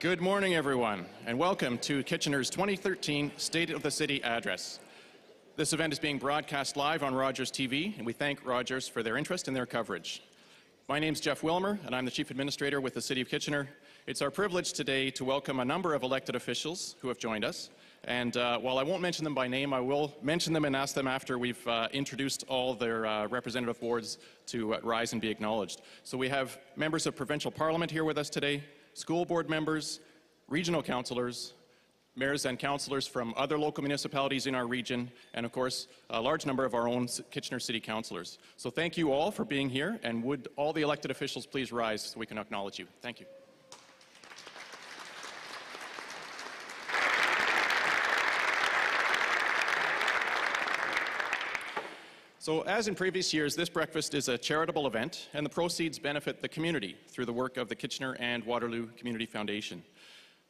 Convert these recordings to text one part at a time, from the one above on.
Good morning, everyone, and welcome to Kitchener's 2013 State of the City Address. This event is being broadcast live on Rogers TV, and we thank Rogers for their interest and their coverage. My name's Jeff Wilmer, and I'm the Chief Administrator with the City of Kitchener. It's our privilege today to welcome a number of elected officials who have joined us. And while I won't mention them by name, I will mention them and ask them after we've introduced all their representative boards to rise and be acknowledged. So we have members of Provincial Parliament here with us today, school board members, regional councillors, mayors and councillors from other local municipalities in our region, and of course, a large number of our own Kitchener City councillors. So thank you all for being here, and would all the elected officials please rise so we can acknowledge you. Thank you. So as in previous years, this breakfast is a charitable event, and the proceeds benefit the community through the work of the Kitchener and Waterloo Community Foundation.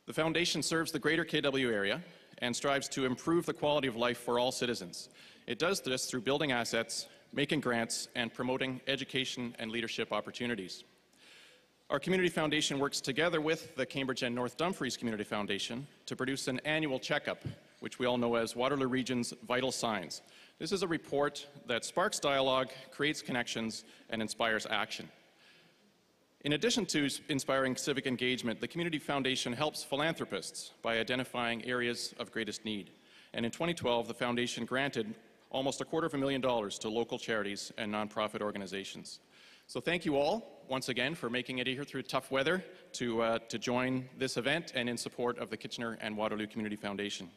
The foundation serves the greater KW area and strives to improve the quality of life for all citizens. It does this through building assets, making grants, and promoting education and leadership opportunities. Our community foundation works together with the Cambridge and North Dumfries Community Foundation to produce an annual checkup, which we all know as Waterloo Region's Vital Signs. This is a report that sparks dialogue, creates connections, and inspires action. In addition to inspiring civic engagement, the Community Foundation helps philanthropists by identifying areas of greatest need. And in 2012, the foundation granted almost $250,000 to local charities and nonprofit organizations. So thank you all once again for making it here through tough weather to join this event and in support of the Kitchener and Waterloo Community Foundation.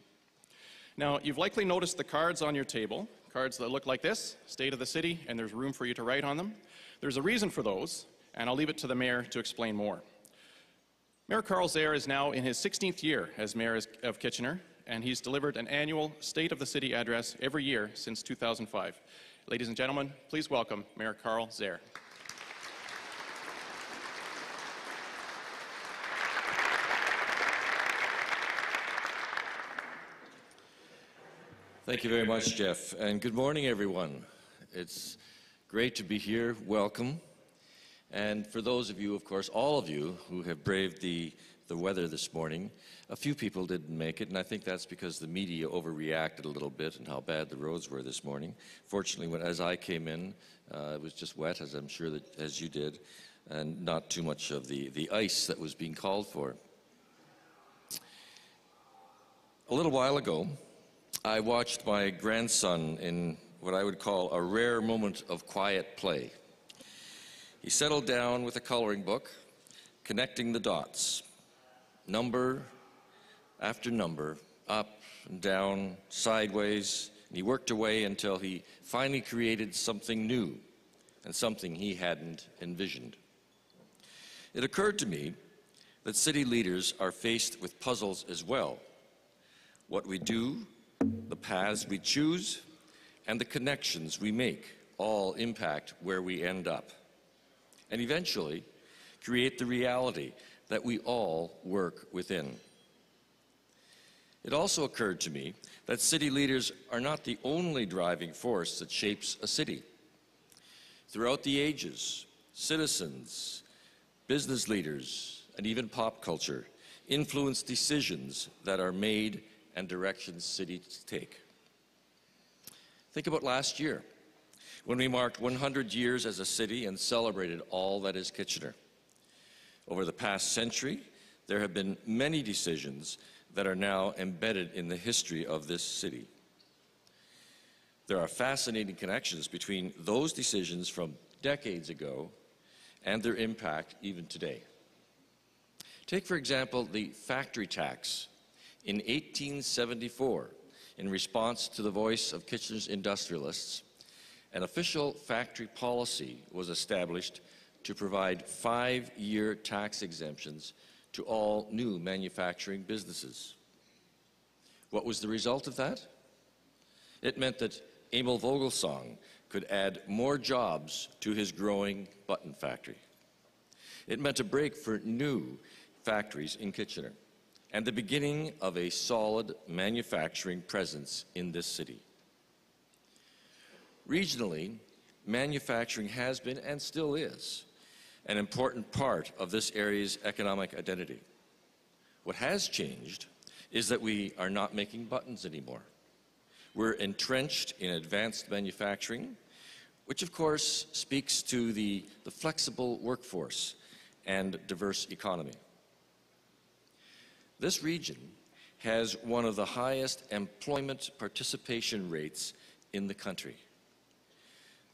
Now, you've likely noticed the cards on your table, cards that look like this, State of the City, and there's room for you to write on them. There's a reason for those, and I'll leave it to the Mayor to explain more. Mayor Carl Zehr is now in his 16th year as Mayor of Kitchener, and he's delivered an annual State of the City address every year since 2005. Ladies and gentlemen, please welcome Mayor Carl Zehr. Thank you very much, Jeff, and good morning, everyone. It's great to be here. Welcome. And for those of you, of course, all of you who have braved the weather this morning, a few people didn't make it, and I think that's because the media overreacted a little bit and how bad the roads were this morning. Fortunately, as I came in, it was just wet, as I'm sure that as you did, and not too much of the ice that was being called for. A little while ago, I watched my grandson in what I would call a rare moment of quiet play. He settled down with a coloring book, connecting the dots, number after number, up and down, sideways, and he worked away until he finally created something new and something he hadn't envisioned. It occurred to me that city leaders are faced with puzzles as well. What we do, the paths we choose, and the connections we make all impact where we end up, and eventually create the reality that we all work within. It also occurred to me that city leaders are not the only driving force that shapes a city. Throughout the ages, citizens, business leaders, and even pop culture influence decisions that are made and directions cities take. Think about last year, when we marked 100 years as a city and celebrated all that is Kitchener. Over the past century, there have been many decisions that are now embedded in the history of this city. There are fascinating connections between those decisions from decades ago and their impact even today. Take, for example, the factory tax. In 1874, in response to the voice of Kitchener's industrialists, an official factory policy was established to provide 5-year tax exemptions to all new manufacturing businesses. What was the result of that? It meant that Emil Vogelsong could add more jobs to his growing button factory. It meant a break for new factories in Kitchener and the beginning of a solid manufacturing presence in this city. Regionally, manufacturing has been and still is an important part of this area's economic identity. What has changed is that we are not making buttons anymore. We're entrenched in advanced manufacturing, which of course speaks to the flexible workforce and diverse economy. This region has one of the highest employment participation rates in the country.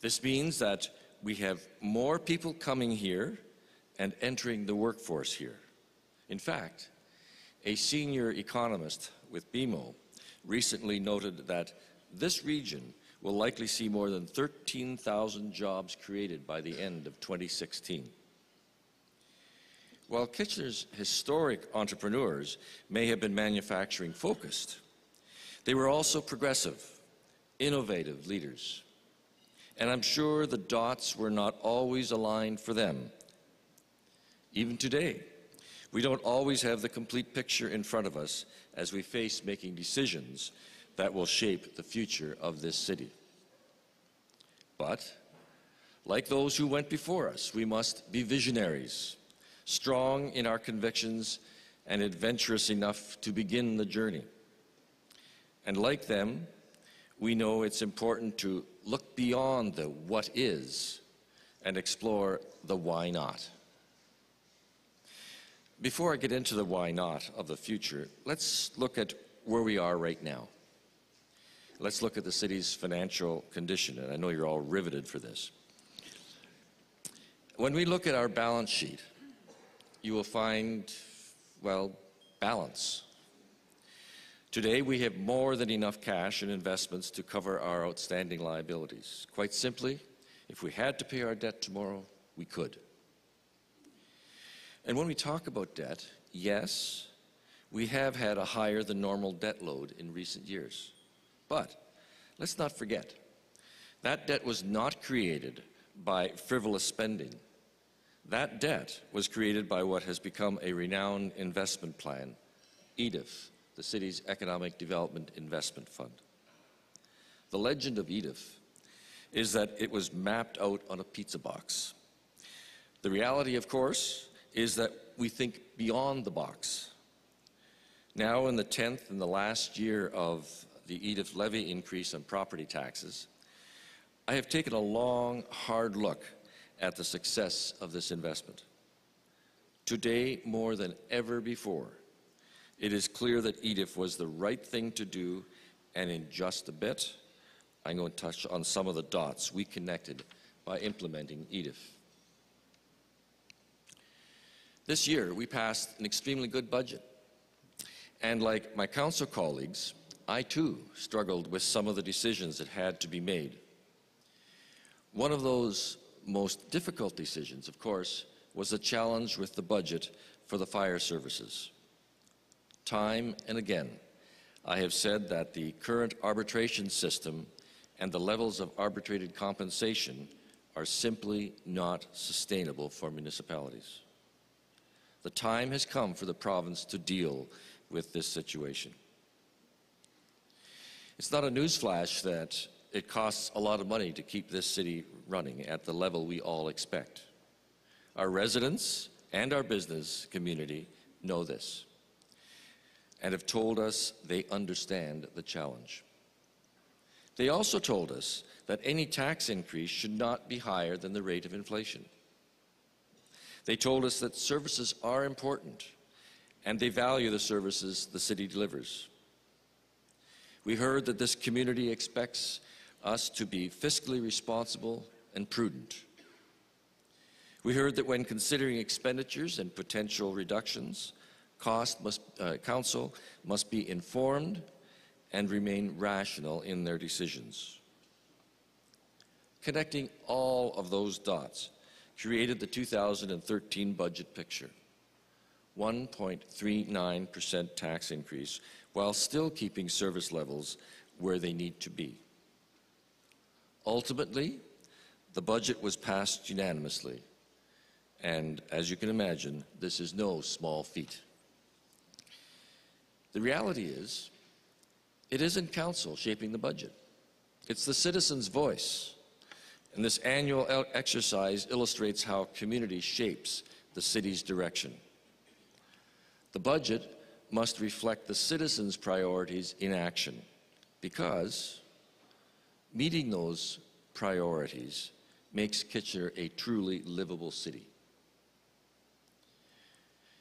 This means that we have more people coming here and entering the workforce here. In fact, a senior economist with BMO recently noted that this region will likely see more than 13,000 jobs created by the end of 2016. While Kitchener's historic entrepreneurs may have been manufacturing focused, they were also progressive, innovative leaders. And I'm sure the dots were not always aligned for them. Even today, we don't always have the complete picture in front of us as we face making decisions that will shape the future of this city. But, like those who went before us, we must be visionaries, strong in our convictions and adventurous enough to begin the journey. And like them, we know it's important to look beyond the what is and explore the why not. Before I get into the why not of the future, let's look at where we are right now. Let's look at the city's financial condition, and I know you're all riveted for this. When we look at our balance sheet, you will find, well, balance. Today, we have more than enough cash and investments to cover our outstanding liabilities. Quite simply, if we had to pay our debt tomorrow, we could. And when we talk about debt, yes, we have had a higher than normal debt load in recent years. But let's not forget, that debt was not created by frivolous spending. That debt was created by what has become a renowned investment plan, EDIF, the city's Economic Development Investment Fund. The legend of EDIF is that it was mapped out on a pizza box. The reality, of course, is that we think beyond the box. Now in the 10th and the last year of the EDIF levy increase on property taxes, I have taken a long, hard look at the success of this investment. Today, more than ever before, it is clear that EDIF was the right thing to do, and in just a bit, I'm going to touch on some of the dots we connected by implementing EDIF. This year, we passed an extremely good budget. And like my council colleagues, I too struggled with some of the decisions that had to be made. One of those most difficult decisions, of course, was the challenge with the budget for the fire services. Time and again, I have said that the current arbitration system and the levels of arbitrated compensation are simply not sustainable for municipalities. The time has come for the province to deal with this situation. It's not a newsflash that it costs a lot of money to keep this city running at the level we all expect. Our residents and our business community know this and have told us they understand the challenge. They also told us that any tax increase should not be higher than the rate of inflation. They told us that services are important and they value the services the city delivers. We heard that this community expects us to be fiscally responsible and prudent. We heard that when considering expenditures and potential reductions, council must be informed and remain rational in their decisions. Connecting all of those dots created the 2013 budget picture. 1.39% tax increase while still keeping service levels where they need to be. Ultimately, the budget was passed unanimously, and as you can imagine, this is no small feat. The reality is, it isn't council shaping the budget. It's the citizen's voice. And this annual exercise illustrates how community shapes the city's direction. The budget must reflect the citizens' priorities in action, because meeting those priorities makes Kitchener a truly livable city.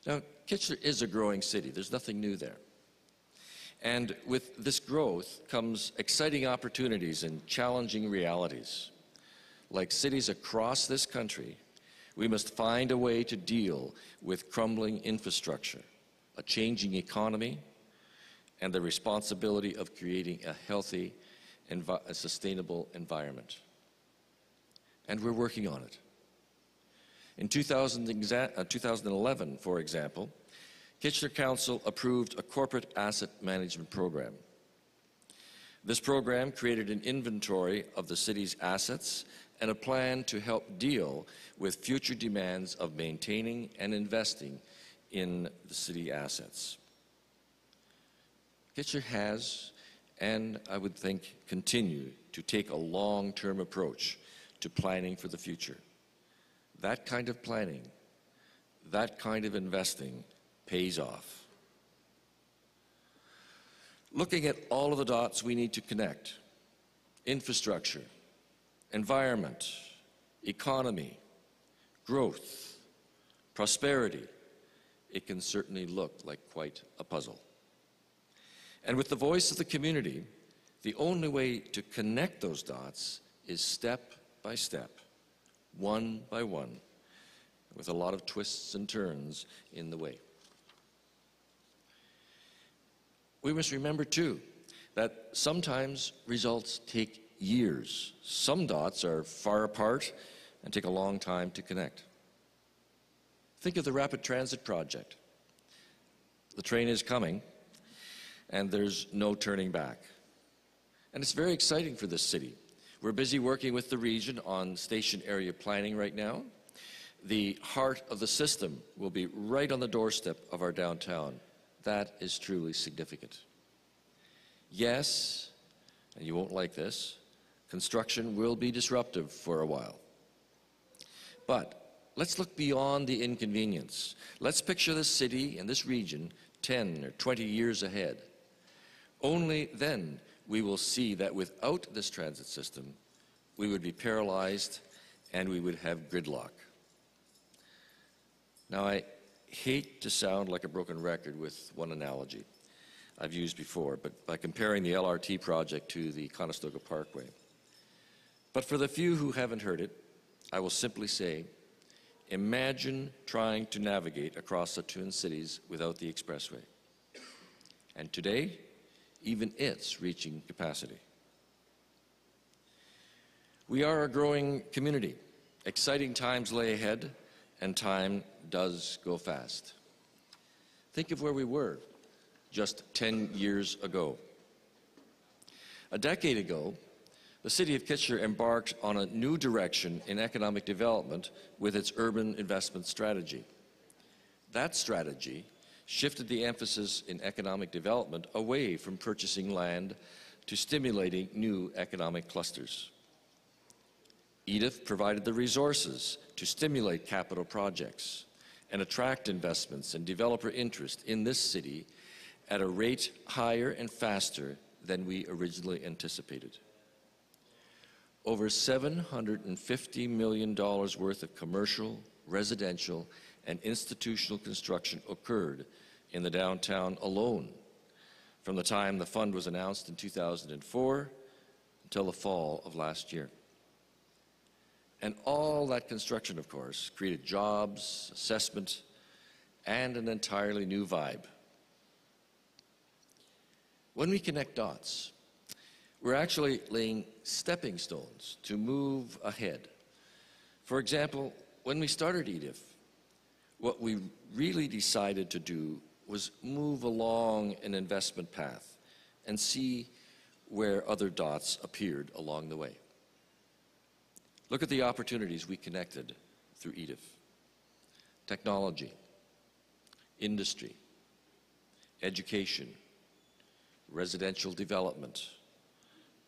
Now, Kitchener is a growing city. There's nothing new there. And with this growth comes exciting opportunities and challenging realities. Like cities across this country, we must find a way to deal with crumbling infrastructure, a changing economy, and the responsibility of creating a healthy and a sustainable environment. And we're working on it. In 2011, for example, Kitchener Council approved a corporate asset management program. This program created an inventory of the city's assets and a plan to help deal with future demands of maintaining and investing in the city assets. Kitchener has, and I would think continue, to take a long-term approach to planning for the future. That kind of planning, that kind of investing pays off. Looking at all of the dots we need to connect: infrastructure, environment, economy, growth, prosperity, it can certainly look like quite a puzzle. And with the voice of the community, the only way to connect those dots is step by step, one by one, with a lot of twists and turns in the way. We must remember, too, that sometimes results take years. Some dots are far apart and take a long time to connect. Think of the Rapid Transit Project. The train is coming, and there's no turning back. And it's very exciting for this city. We're busy working with the region on station area planning right now. The heart of the system will be right on the doorstep of our downtown. That is truly significant. Yes, and you won't like this, construction will be disruptive for a while. But let's look beyond the inconvenience. Let's picture this city and this region 10 or 20 years ahead. Only then we will see that without this transit system, we would be paralyzed and we would have gridlock. Now, I hate to sound like a broken record with one analogy I've used before, but by comparing the LRT project to the Conestoga Parkway. But for the few who haven't heard it, I will simply say, imagine trying to navigate across the Twin Cities without the expressway. And today, even it's reaching capacity. We are a growing community. Exciting times lay ahead, and time does go fast. Think of where we were just 10 years ago. A decade ago, the City of Kitchener embarked on a new direction in economic development with its urban investment strategy. That strategy shifted the emphasis in economic development away from purchasing land to stimulating new economic clusters. EDIF provided the resources to stimulate capital projects and attract investments and developer interest in this city at a rate higher and faster than we originally anticipated. Over $750 million worth of commercial, residential, and institutional construction occurred in the downtown alone from the time the fund was announced in 2004 until the fall of last year. And all that construction, of course, created jobs, assessment, and an entirely new vibe. When we connect dots, we're actually laying stepping stones to move ahead. For example, when we started EDIF, what we really decided to do was move along an investment path and see where other dots appeared along the way. Look at the opportunities we connected through EDIF. Technology, industry, education, residential development,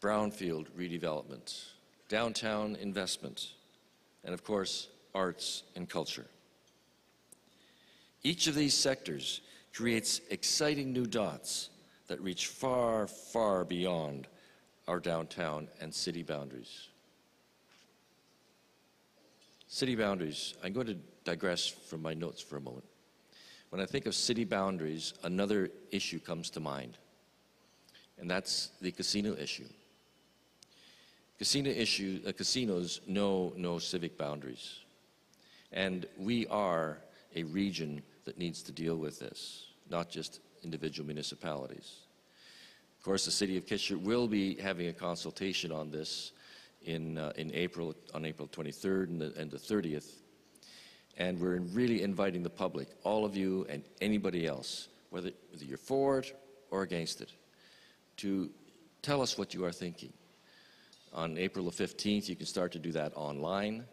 brownfield redevelopment, downtown investment, and of course, arts and culture. Each of these sectors creates exciting new dots that reach far, far beyond our downtown and city boundaries. City boundaries, I'm going to digress from my notes for a moment. When I think of city boundaries, another issue comes to mind, and that's the casino issue. Casinos know no civic boundaries, and we are a region that needs to deal with this, not just individual municipalities. Of course, the City of Kitchener will be having a consultation on this in April, on April 23rd and the 30th. And we're really inviting the public, all of you and anybody else, whether you're for it or against it, to tell us what you are thinking. On April the 15th, you can start to do that online,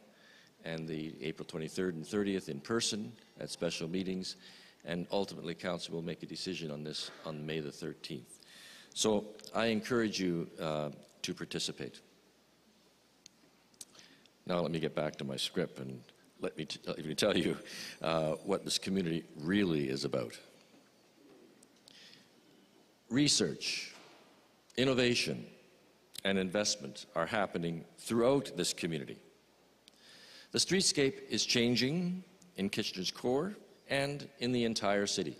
and the April 23rd and 30th in person at special meetings, and ultimately Council will make a decision on this on May the 13th. So I encourage you to participate. Now let me get back to my script and let me tell you what this community really is about. Research, innovation, and investment are happening throughout this community. The streetscape is changing in Kitchener's core and in the entire city.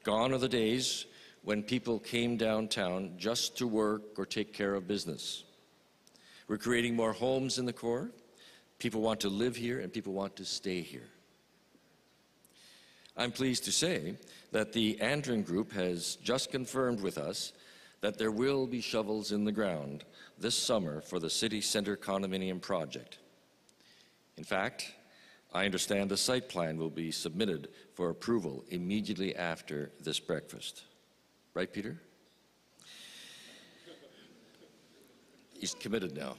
Gone are the days when people came downtown just to work or take care of business. We're creating more homes in the core. People want to live here and people want to stay here. I'm pleased to say that the Andren Group has just confirmed with us that there will be shovels in the ground this summer for the City Centre condominium project. In fact, I understand the site plan will be submitted for approval immediately after this breakfast. Right, Peter? He's committed now.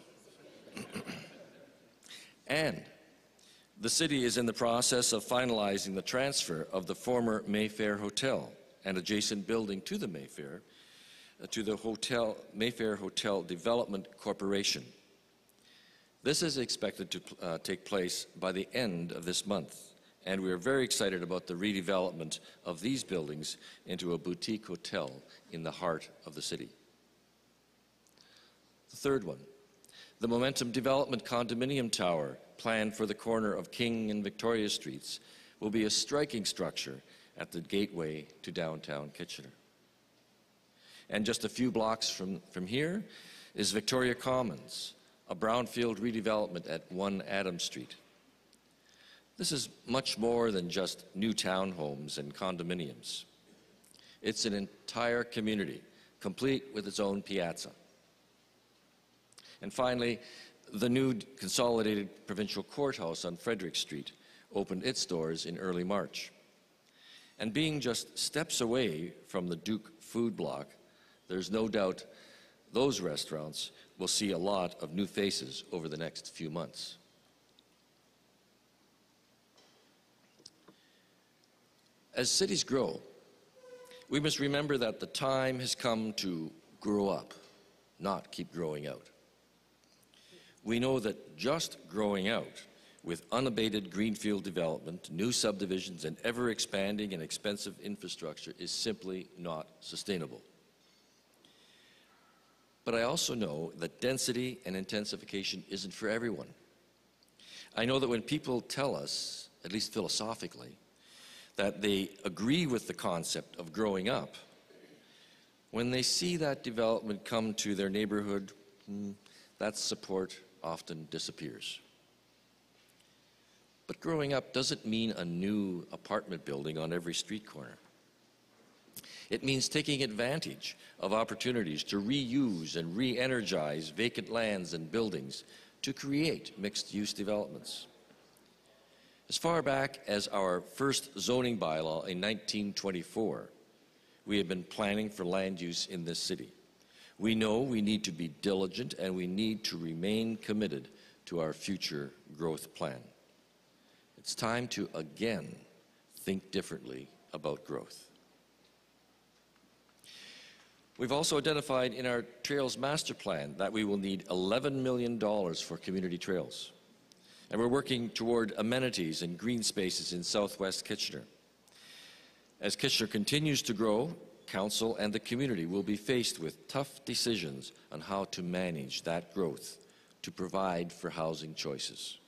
And the city is in the process of finalizing the transfer of the former Mayfair Hotel and adjacent building to the Mayfair to the Mayfair Hotel Development Corporation. This is expected to take place by the end of this month, and we are very excited about the redevelopment of these buildings into a boutique hotel in the heart of the city. The third one, the Momentum Development Condominium Tower, planned for the corner of King and Victoria Streets, will be a striking structure at the gateway to downtown Kitchener. And just a few blocks from here is Victoria Commons, a brownfield redevelopment at 1 Adams Street. This is much more than just new townhomes and condominiums. It's an entire community, complete with its own piazza. And finally, the new consolidated provincial courthouse on Frederick Street opened its doors in early March. And being just steps away from the Duke food block, there's no doubt those restaurants will see a lot of new faces over the next few months. As cities grow, we must remember that the time has come to grow up, not keep growing out. We know that just growing out with unabated greenfield development, new subdivisions, and ever-expanding and expensive infrastructure is simply not sustainable. But I also know that density and intensification isn't for everyone. I know that when people tell us, at least philosophically, that they agree with the concept of growing up, when they see that development come to their neighborhood, that support often disappears. But growing up doesn't mean a new apartment building on every street corner. It means taking advantage of opportunities to reuse and re-energize vacant lands and buildings to create mixed-use developments. As far back as our first zoning bylaw in 1924, we have been planning for land use in this city. We know we need to be diligent and we need to remain committed to our future growth plan. It's time to again think differently about growth. We've also identified in our Trails Master Plan that we will need $11 million for community trails. And we're working toward amenities and green spaces in southwest Kitchener. As Kitchener continues to grow, Council and the community will be faced with tough decisions on how to manage that growth to provide for housing choices.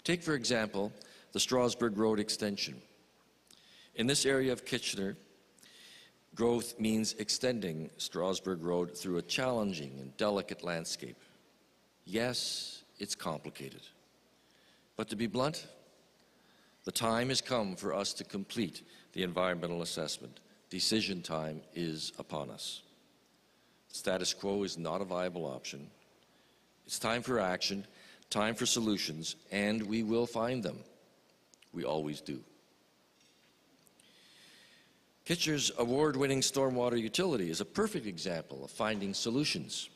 Take, for example, the Strasbourg Road extension. In this area of Kitchener, growth means extending Strasbourg Road through a challenging and delicate landscape. Yes, it's complicated. But to be blunt, the time has come for us to complete the environmental assessment. Decision time is upon us. Status quo is not a viable option. It's time for action, time for solutions, and we will find them. We always do. Kitchener's award-winning stormwater utility is a perfect example of finding solutions.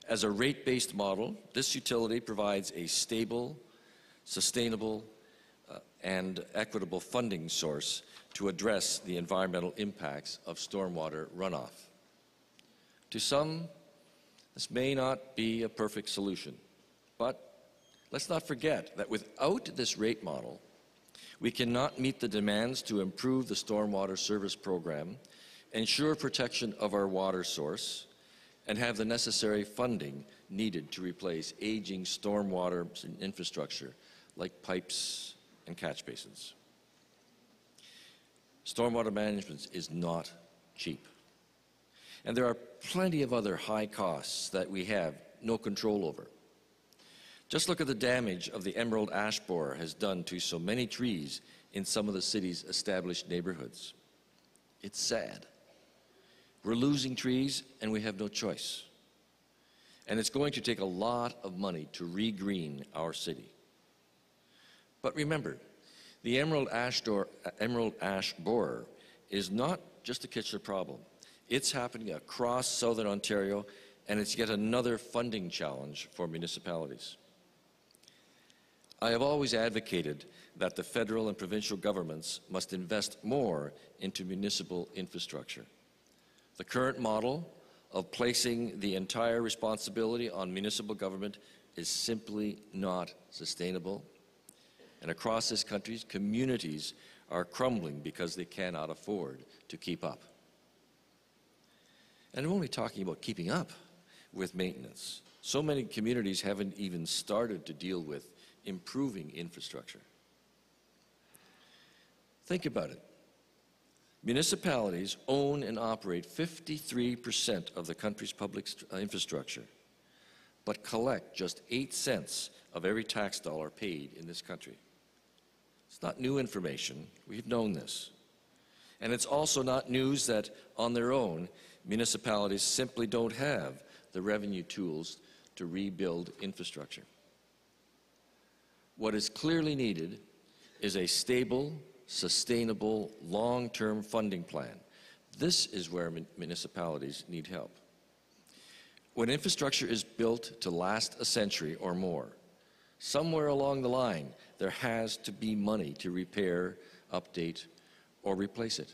As a rate-based model, this utility provides a stable, sustainable, and equitable funding source to address the environmental impacts of stormwater runoff. To some, this may not be a perfect solution, but let's not forget that without this rate model, we cannot meet the demands to improve the stormwater service program, ensure protection of our water source, and have the necessary funding needed to replace aging stormwater infrastructure like pipes and catch basins. Stormwater management is not cheap. And there are plenty of other high costs that we have no control over. Just look at the damage of the emerald ash borer has done to so many trees in some of the city's established neighborhoods. It's sad. We're losing trees and we have no choice. And it's going to take a lot of money to regreen our city. But remember, the emerald ash borer is not just a Kitchener problem. It's happening across southern Ontario, and it's yet another funding challenge for municipalities. I have always advocated that the federal and provincial governments must invest more into municipal infrastructure. The current model of placing the entire responsibility on municipal government is simply not sustainable. And across this country, communities are crumbling because they cannot afford to keep up. And I'm only talking about keeping up with maintenance. So many communities haven't even started to deal with improving infrastructure. Think about it. Municipalities own and operate 53% of the country's public infrastructure, but collect just 8 cents of every tax dollar paid in this country. It's not new information. We've known this. And it's also not news that, on their own, municipalities simply don't have the revenue tools to rebuild infrastructure. What is clearly needed is a stable, sustainable, long-term funding plan. This is where municipalities need help. When infrastructure is built to last a century or more, somewhere along the line, there has to be money to repair, update, or replace it.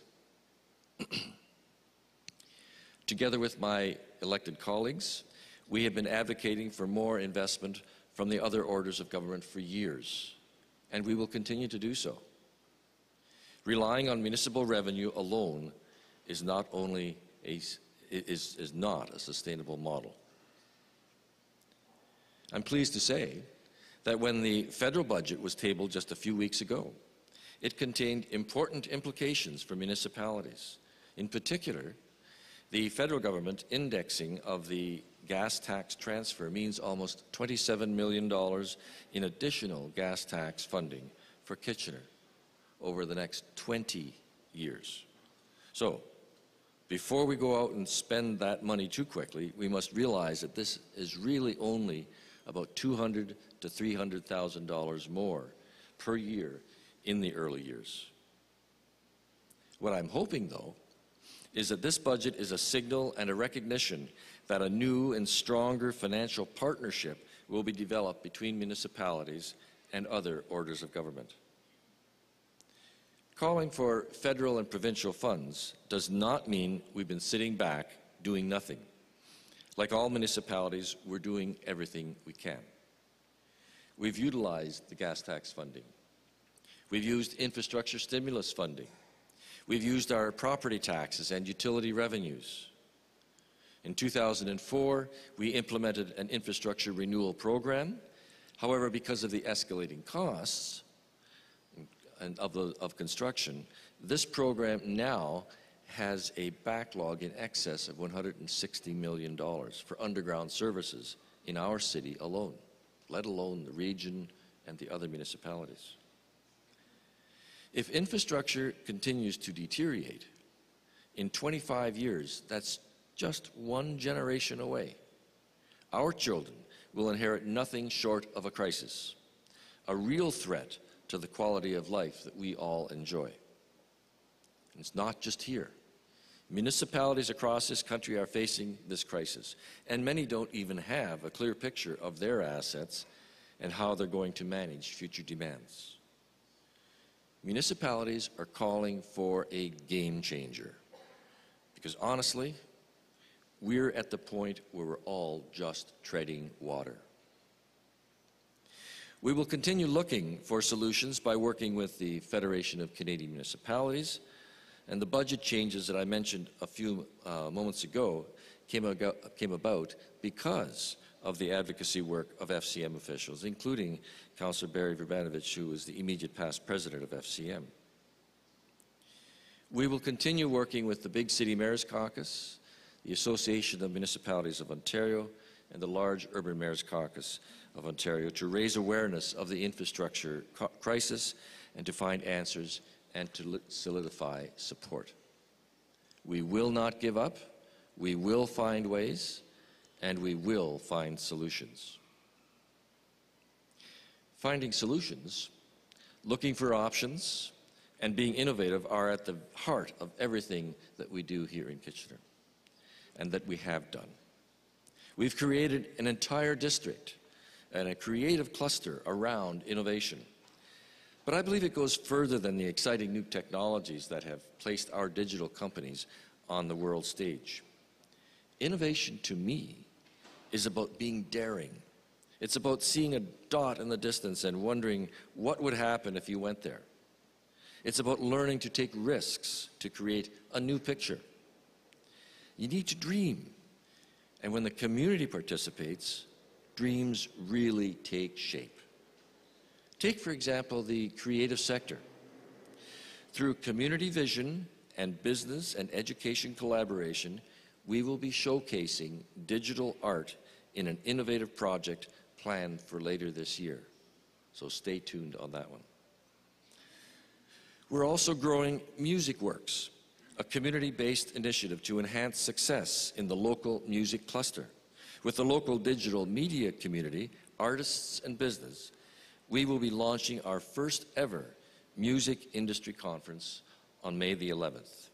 Together with my elected colleagues, we have been advocating for more investment from the other orders of government for years, and we will continue to do so. Relying on municipal revenue alone is not a sustainable model. I'm pleased to say that when the federal budget was tabled just a few weeks ago, it contained important implications for municipalities. In particular, the federal government indexing of the gas tax transfer means almost $27 million in additional gas tax funding for Kitchener over the next 20 years. So, before we go out and spend that money too quickly, we must realize that this is really only about $200,000 to $300,000 more per year in the early years. What I'm hoping, though, is that this budget is a signal and a recognition that a new and stronger financial partnership will be developed between municipalities and other orders of government. Calling for federal and provincial funds does not mean we've been sitting back doing nothing. Like all municipalities, we're doing everything we can. We've utilized the gas tax funding. We've used infrastructure stimulus funding. We've used our property taxes and utility revenues. In 2004, we implemented an infrastructure renewal program. However, because of the escalating costs of construction, this program now has a backlog in excess of $160 million for underground services in our city alone, let alone the region and the other municipalities. If infrastructure continues to deteriorate, in 25 years, that's just one generation away. Our children will inherit nothing short of a crisis, a real threat to the quality of life that we all enjoy. And it's not just here. Municipalities across this country are facing this crisis, and many don't even have a clear picture of their assets and how they're going to manage future demands. Municipalities are calling for a game changer, because honestly, we're at the point where we're all just treading water. We will continue looking for solutions by working with the Federation of Canadian Municipalities, and the budget changes that I mentioned a few moments ago came about because of the advocacy work of FCM officials, including Councillor Barry Verbanovich, who was the immediate past president of FCM. We will continue working with the Big City Mayors Caucus, the Association of Municipalities of Ontario, and the Large Urban Mayors Caucus of Ontario to raise awareness of the infrastructure crisis and to find answers and to solidify support. We will not give up, we will find ways, and we will find solutions. Finding solutions, looking for options, and being innovative are at the heart of everything that we do here in Kitchener, and that we have done. We've created an entire district and a creative cluster around innovation. But I believe it goes further than the exciting new technologies that have placed our digital companies on the world stage. Innovation, to me, is about being daring. It's about seeing a dot in the distance and wondering what would happen if you went there. It's about learning to take risks to create a new picture. You need to dream. And when the community participates, dreams really take shape. Take, for example, the creative sector. Through community vision and business and education collaboration, we will be showcasing digital art in an innovative project planned for later this year. So stay tuned on that one. We're also growing Music Works, a community-based initiative to enhance success in the local music cluster. With the local digital media community, artists and business, we will be launching our first ever music industry conference on May the 11th.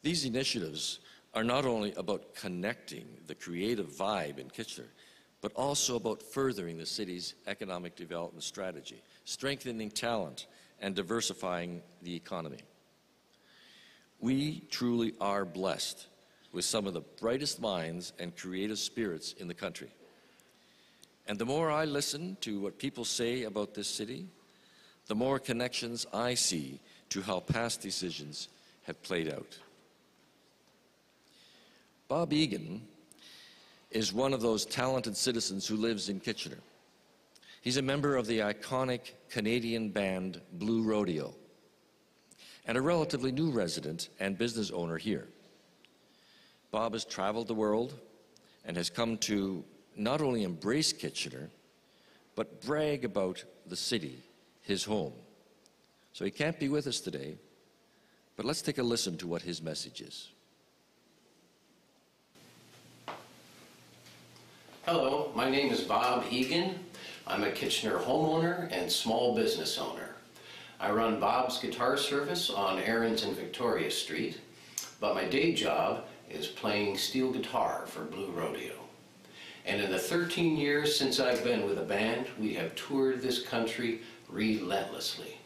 These initiatives are not only about connecting the creative vibe in Kitchener, but also about furthering the city's economic development strategy, strengthening talent, and diversifying the economy. We truly are blessed with some of the brightest minds and creative spirits in the country. And the more I listen to what people say about this city, the more connections I see to how past decisions have played out. Bob Egan is one of those talented citizens who lives in Kitchener. He's a member of the iconic Canadian band Blue Rodeo and a relatively new resident and business owner here. Bob has traveled the world and has come to not only embrace Kitchener, but brag about the city, his home. So he can't be with us today, but let's take a listen to what his message is. Hello, my name is Bob Egan. I'm a Kitchener homeowner and small business owner. I run Bob's Guitar Service on Erins and Victoria Street, but my day job is playing steel guitar for Blue Rodeo. And in the 13 years since I've been with a band, we have toured this country relentlessly.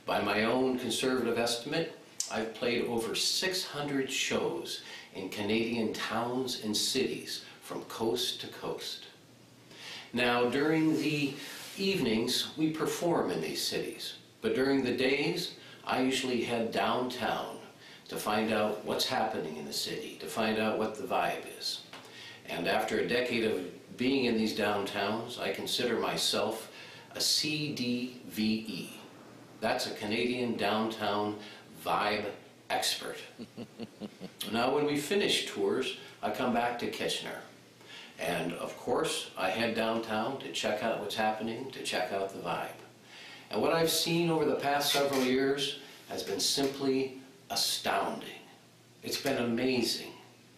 By my own conservative estimate, I've played over 600 shows in Canadian towns and cities from coast to coast. Now, during the evenings, we perform in these cities, but during the days, I usually head downtown to find out what's happening in the city, to find out what the vibe is. And after a decade of being in these downtowns, I consider myself a CDVE. That's a Canadian Downtown Vibe Expert. Now, when we finish tours, I come back to Kitchener. And of course, I head downtown to check out what's happening, to check out the vibe. And what I've seen over the past several years has been simply astounding. It's been amazing.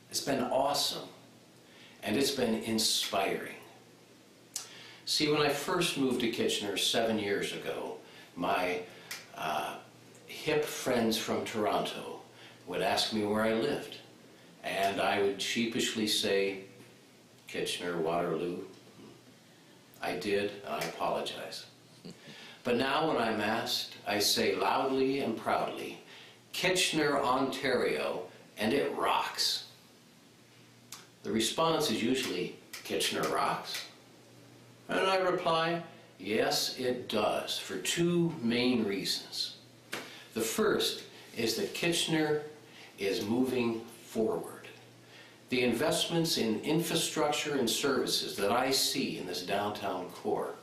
It's been awesome. And it's been inspiring. See, when I first moved to Kitchener 7 years ago, my hip friends from Toronto would ask me where I lived. And I would sheepishly say, Kitchener, Waterloo. I did, and I apologize. But now when I'm asked, I say loudly and proudly, Kitchener, Ontario, and it rocks. The response is usually, Kitchener rocks. And I reply, yes, it does, for two main reasons. The first is that Kitchener is moving forward. The investments in infrastructure and services that I see in this downtown core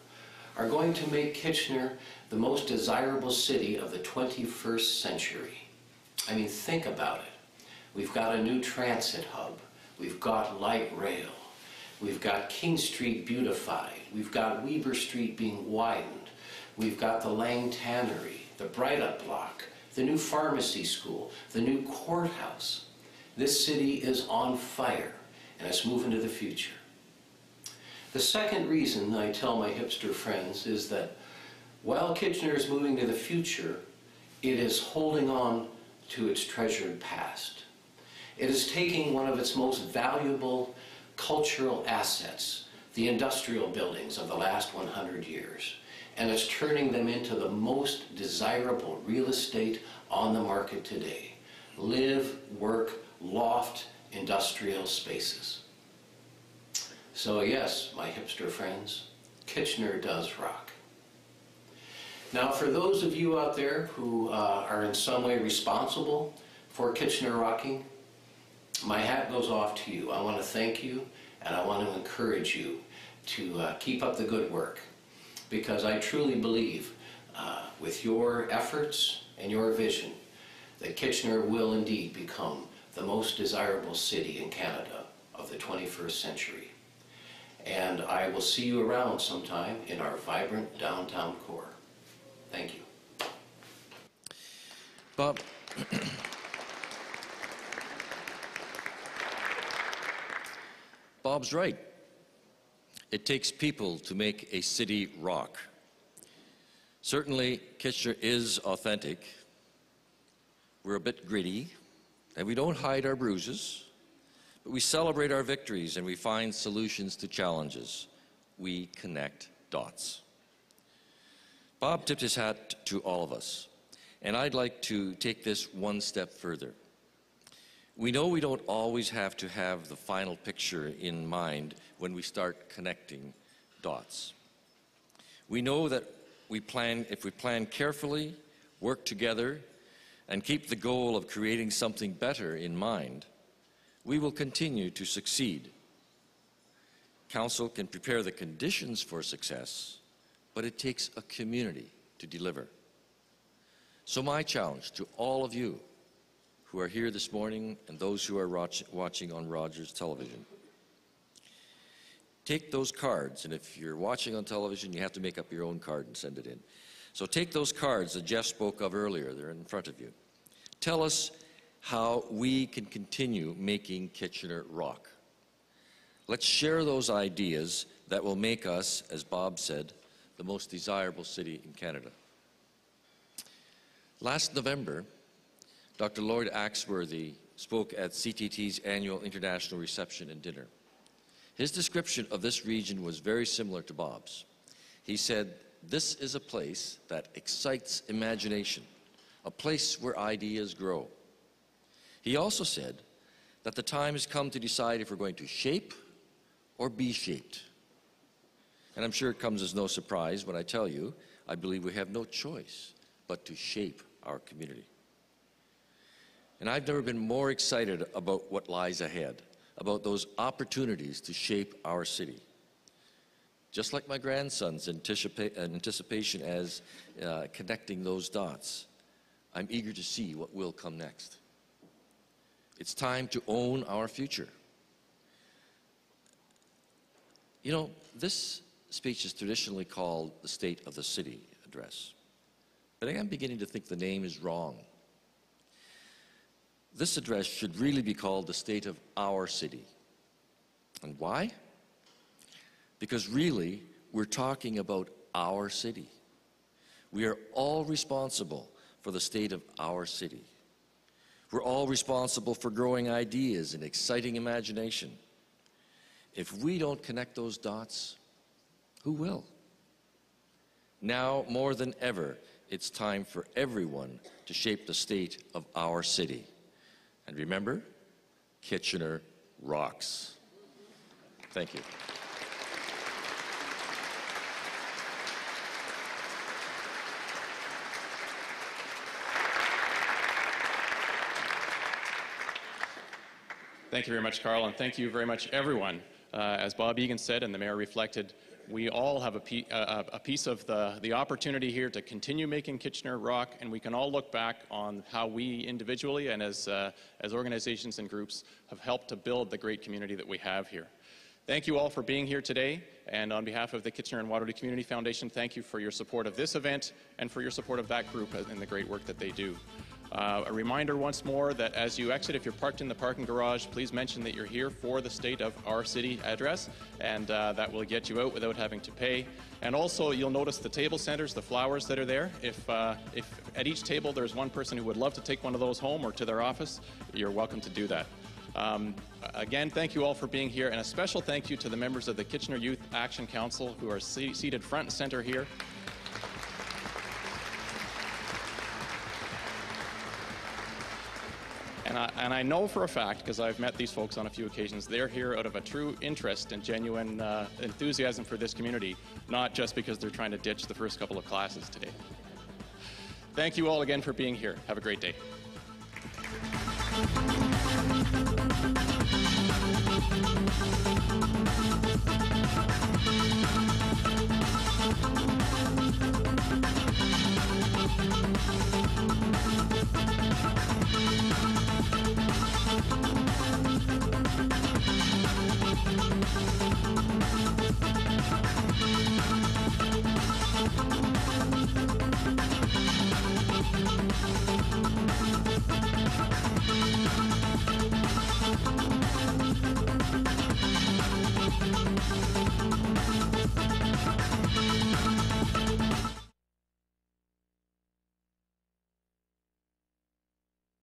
are going to make Kitchener the most desirable city of the 21st century. I mean, think about it. We've got a new transit hub. We've got light rail. We've got King Street beautified. We've got Weber Street being widened. We've got the Lang Tannery, the Bright-Up Block, the new pharmacy school, the new courthouse. This city is on fire, and it's moving to the future. The second reason I tell my hipster friends is that while Kitchener is moving to the future, it is holding on to its treasured past. It is taking one of its most valuable cultural assets, the industrial buildings of the last 100 years, and it's turning them into the most desirable real estate on the market today. Live, work, loft, industrial spaces. So yes, my hipster friends, Kitchener does rock. Now, for those of you out there who are in some way responsible for Kitchener rocking, my hat goes off to you. I want to thank you, and I want to encourage you to keep up the good work, because I truly believe with your efforts and your vision that Kitchener will indeed become the most desirable city in Canada of the 21st century. And I will see you around sometime in our vibrant downtown core. Thank you. Bob, Bob's right. It takes people to make a city rock. Certainly, Kitchener is authentic. We're a bit gritty, and we don't hide our bruises, but we celebrate our victories and we find solutions to challenges. We connect dots. Bob tipped his hat to all of us, and I'd like to take this one step further. We know we don't always have to have the final picture in mind when we start connecting dots. We know that if we plan carefully, work together, and keep the goal of creating something better in mind, we will continue to succeed. Council can prepare the conditions for success, but it takes a community to deliver. So my challenge to all of you who are here this morning and those who are watching on Rogers Television, take those cards, and if you're watching on television, you have to make up your own card and send it in. So take those cards that Jeff spoke of earlier, they're in front of you. Tell us how we can continue making Kitchener rock. Let's share those ideas that will make us, as Bob said, the most desirable city in Canada. Last November, Dr. Lloyd Axworthy spoke at CTT's annual international reception and dinner. His description of this region was very similar to Bob's. He said, "This is a place that excites imagination, a place where ideas grow." He also said that the time has come to decide if we're going to shape or be shaped. And I'm sure it comes as no surprise when I tell you, I believe we have no choice but to shape our community. And I've never been more excited about what lies ahead, about those opportunities to shape our city. Just like my grandson's anticipation as connecting those dots, I'm eager to see what will come next. It's time to own our future. You know, this speech is traditionally called the State of the City address. But I am beginning to think the name is wrong. This address should really be called the State of Our City. And why? Because really, we're talking about our city. We are all responsible for the state of our city. We're all responsible for growing ideas and exciting imagination. If we don't connect those dots, who will? Now, more than ever, it's time for everyone to shape the state of our city. And remember, Kitchener rocks. Thank you. Thank you very much, Carl, and thank you very much, everyone. As Bob Egan said, and the Mayor reflected, we all have a piece of the opportunity here to continue making Kitchener rock, and we can all look back on how we individually and as organizations and groups have helped to build the great community that we have here. Thank you all for being here today, and on behalf of the Kitchener and Waterloo Community Foundation, thank you for your support of this event and for your support of that group and the great work that they do. A reminder once more that as you exit, if you're parked in the parking garage, please mention that you're here for the State of Our City address, and that will get you out without having to pay. And also, you'll notice the table centers, the flowers that are there. If at each table there's one person who would love to take one of those home or to their office, you're welcome to do that. Again, thank you all for being here, and a special thank you to the members of the Kitchener Youth Action Council who are seated front and center here. And I know for a fact, because I've met these folks on a few occasions, they're here out of a true interest and genuine enthusiasm for this community, not just because they're trying to ditch the first couple of classes today. Thank you all again for being here. Have a great day.